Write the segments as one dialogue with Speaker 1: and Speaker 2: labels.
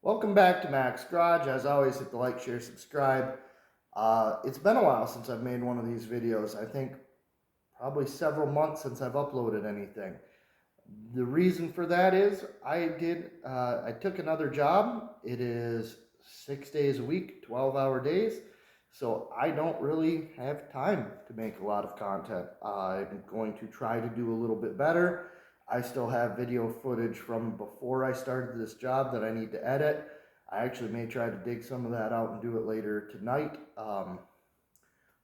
Speaker 1: Welcome back to Mac's Garage. As always, hit the like, share, subscribe. It's been a while since I've made one of these videos. I think probably several months since I've uploaded anything. The reason for that is I took another job. It is 6 days a week, 12-hour days. So I don't really have time to make a lot of content. I'm going to try to do a little bit better. I still have video footage from before I started this job that I need to edit. I actually may try to dig some of that out and do it later tonight.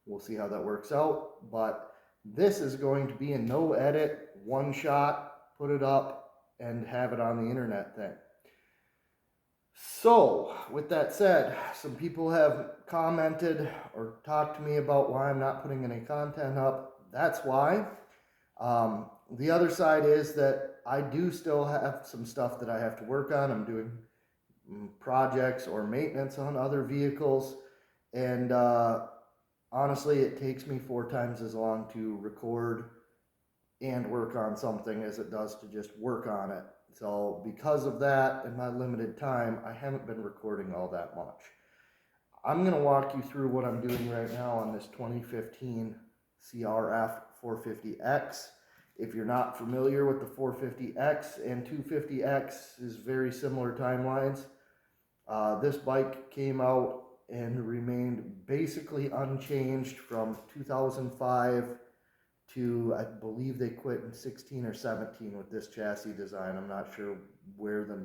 Speaker 1: We'll see how that works out. But this is going to be a no edit, one shot, put it up, and have it on the internet thing. So, with that said, some people have commented or talked to me about why I'm not putting any content up. That's why. The other side is that I do still have some stuff that I have to work on. I'm doing projects or maintenance on other vehicles, and honestly, it takes me 4 times as long to record and work on something as it does to just work on it. So because of that and my limited time, I haven't been recording all that much. I'm going to walk you through what I'm doing right now on this 2015 crf450x. If you're not familiar with the 450x and 250x, is very similar timelines. This bike came out and remained basically unchanged from 2005 to, I believe they quit in 16 or 17 with this chassis design. I'm not sure where I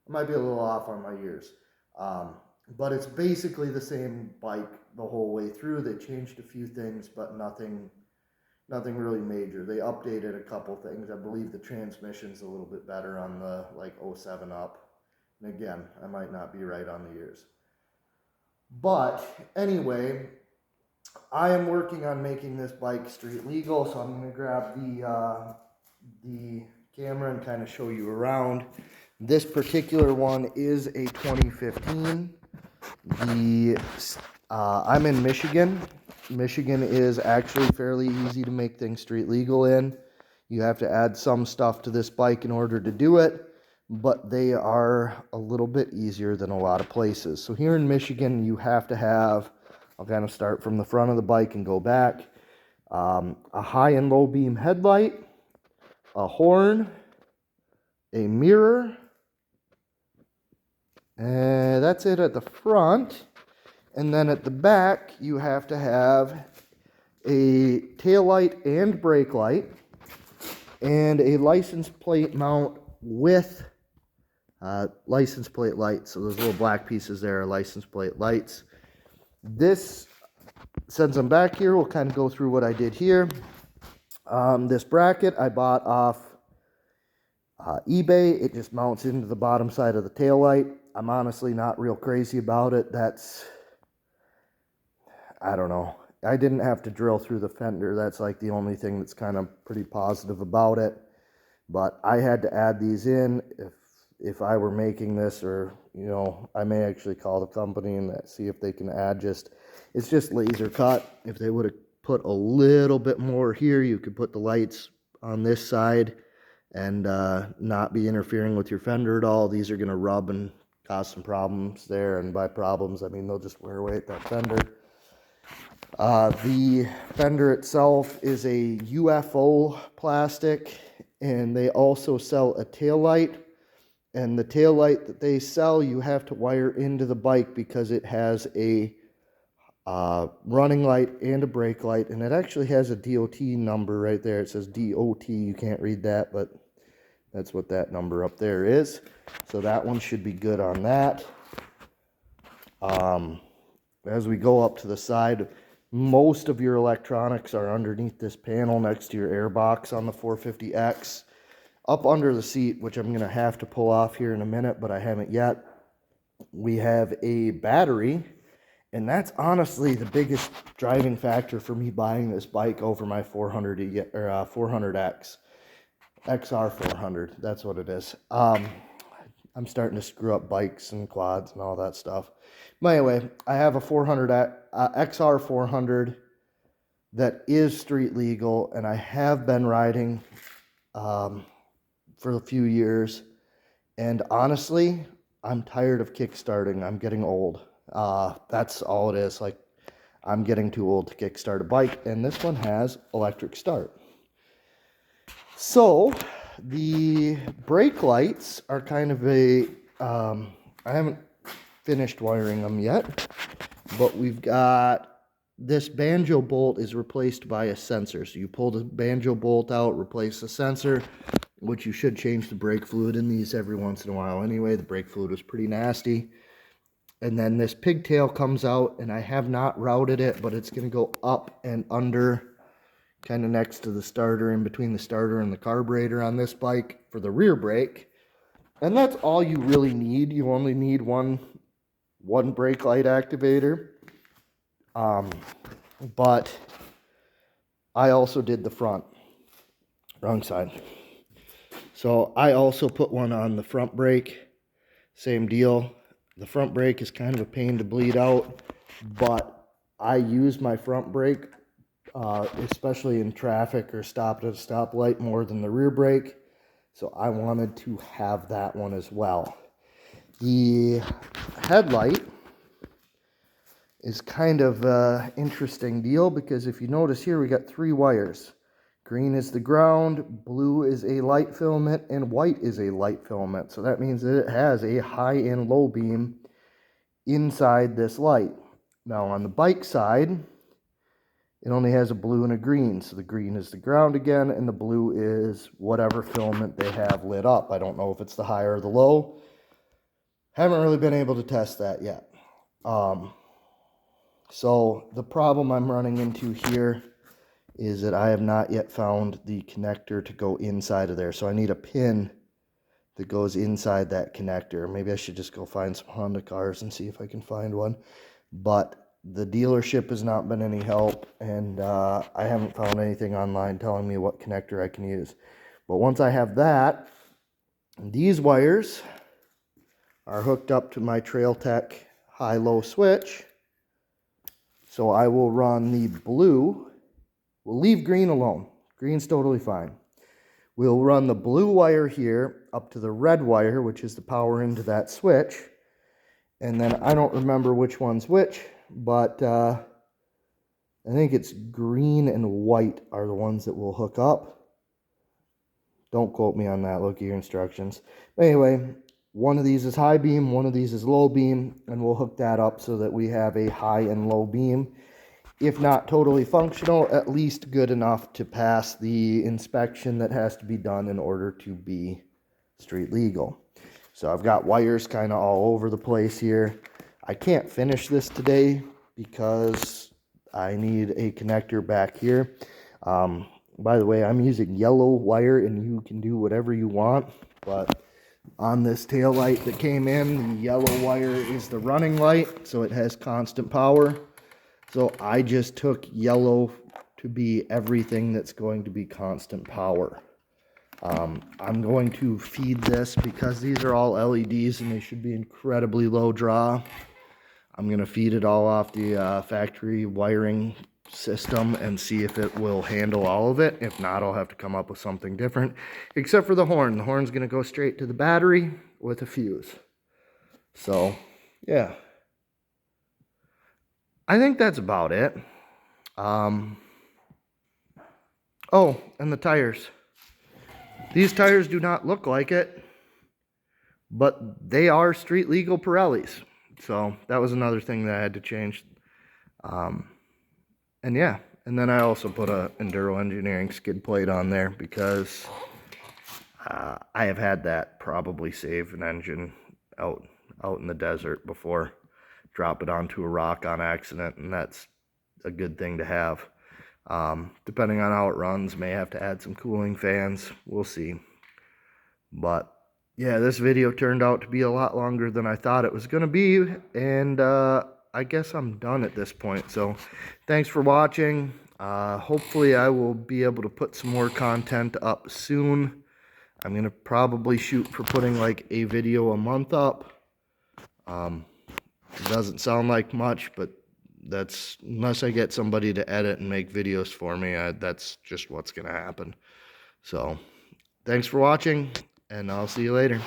Speaker 1: might be a little off on my years. But it's basically the same bike the whole way through. They changed a few things, but nothing really major. They updated a couple things. I believe the transmission's a little bit better on the like 07 up. And again, I might not be right on the years. But anyway, I am working on making this bike street legal, so I'm going to grab the camera and kind of show you around. This particular one is a 2015. I'm in Michigan. Michigan is actually fairly easy to make things street legal in. You have to add some stuff to this bike in order to do it, but they are a little bit easier than a lot of places. So here in Michigan, you have to have, I'll kind of start from the front of the bike and go back, a high and low beam headlight, a horn, a mirror, and that's it at the front. And then at the back, you have to have a tail light and brake light, and a license plate mount with license plate lights. So those little black pieces there are license plate lights. This, since I'm back here, we'll kind of go through what I did here. This bracket I bought off eBay. It just mounts into the bottom side of the tail light. I'm honestly not real crazy about it. I don't know. I didn't have to drill through the fender. That's like the only thing that's kind of pretty positive about it. But I had to add these in if I were making this, or, you know, I may actually call the company and see if they can add it's just laser cut. If they would have put a little bit more here, you could put the lights on this side and not be interfering with your fender at all. These are going to rub and cause some problems there, and by problems, I mean they'll just wear away at that fender. The fender itself is a UFO plastic, and they also sell a tail light. And the tail light that they sell, you have to wire into the bike because it has a running light and a brake light, and it actually has a DOT number right there. It says DOT. You can't read that, but that's what that number up there is. So that one should be good on that. As we go up to the side, most of your electronics are underneath this panel next to your airbox on the 450X. Up under the seat, which I'm going to have to pull off here in a minute, but I haven't yet, we have a battery, and that's honestly the biggest driving factor for me buying this bike over my 400X. XR400, that's what it is. I'm starting to screw up bikes and quads and all that stuff. But anyway, I have a XR400 that is street legal, and I have been riding for a few years, and honestly, I'm tired of kickstarting. I'm getting old. That's all it is. Like, I'm getting too old to kickstart a bike, and this one has electric start. So the brake lights are kind of a, I haven't finished wiring them yet, but we've got this banjo bolt is replaced by a sensor. So you pull the banjo bolt out, replace the sensor, which you should change the brake fluid in these every once in a while anyway. The brake fluid was pretty nasty. And then this pigtail comes out, and I have not routed it, but it's going to go up and under, kind of next to the starter, in between the starter and the carburetor on this bike for the rear brake. And that's all you really need. You only need one brake light activator. But I also did the front. Wrong side. So I also put one on the front brake. Same deal. The front brake is kind of a pain to bleed out, but I use my front brake, especially in traffic or stopped at a stoplight, more than the rear brake. So I wanted to have that one as well. The headlight is kind of an interesting deal, because if you notice here, we got 3 wires. Green is the ground, blue is a light filament, and white is a light filament. So that means that it has a high and low beam inside this light. Now on the bike side, it only has a blue and a green. So the green is the ground again, and the blue is whatever filament they have lit up. I don't know if it's the high or the low. Haven't really been able to test that yet. So the problem I'm running into here is that I have not yet found the connector to go inside of there. So I need a pin that goes inside that connector. Maybe I should just go find some Honda cars and see if I can find one. But the dealership has not been any help, and I haven't found anything online telling me what connector I can use. But once I have that, these wires are hooked up to my TrailTech high-low switch. So I will run the blue. We'll leave green alone. Green's totally fine. We'll run the blue wire here up to the red wire, which is the power into that switch. And then I don't remember which one's which, but I think it's green and white are the ones that will hook up. Don't quote me on that. Look at your instructions. But anyway, one of these is high beam, one of these is low beam, and we'll hook that up so that we have a high and low beam. If not totally functional, at least good enough to pass the inspection that has to be done in order to be street legal. So I've got wires kind of all over the place here. I can't finish this today because I need a connector back here. By the way, I'm using yellow wire, and you can do whatever you want, but on this tail light that came in, the yellow wire is the running light, so it has constant power. So I just took yellow to be everything that's going to be constant power. I'm going to feed this, because these are all LEDs and they should be incredibly low draw. I'm going to feed it all off the factory wiring system and see if it will handle all of it. If not, I'll have to come up with something different, except for the horn. The horn's going to go straight to the battery with a fuse. So, yeah. I think that's about it. Oh, and the tires. These tires do not look like it, but they are street legal Pirellis. So that was another thing that I had to change. And yeah, and then I also put a Enduro Engineering skid plate on there, because I have had that probably save an engine out in the desert before. Drop it onto a rock on accident, and that's a good thing to have. Depending on how it runs, may have to add some cooling fans. We'll see. But yeah, this video turned out to be a lot longer than I thought it was going to be, and I guess I'm done at this point. So thanks for watching. Hopefully I will be able to put some more content up soon. I'm going to probably shoot for putting like a video a month up. It doesn't sound like much, but that's, unless I get somebody to edit and make videos for me, that's just what's going to happen. So thanks for watching, and I'll see you later.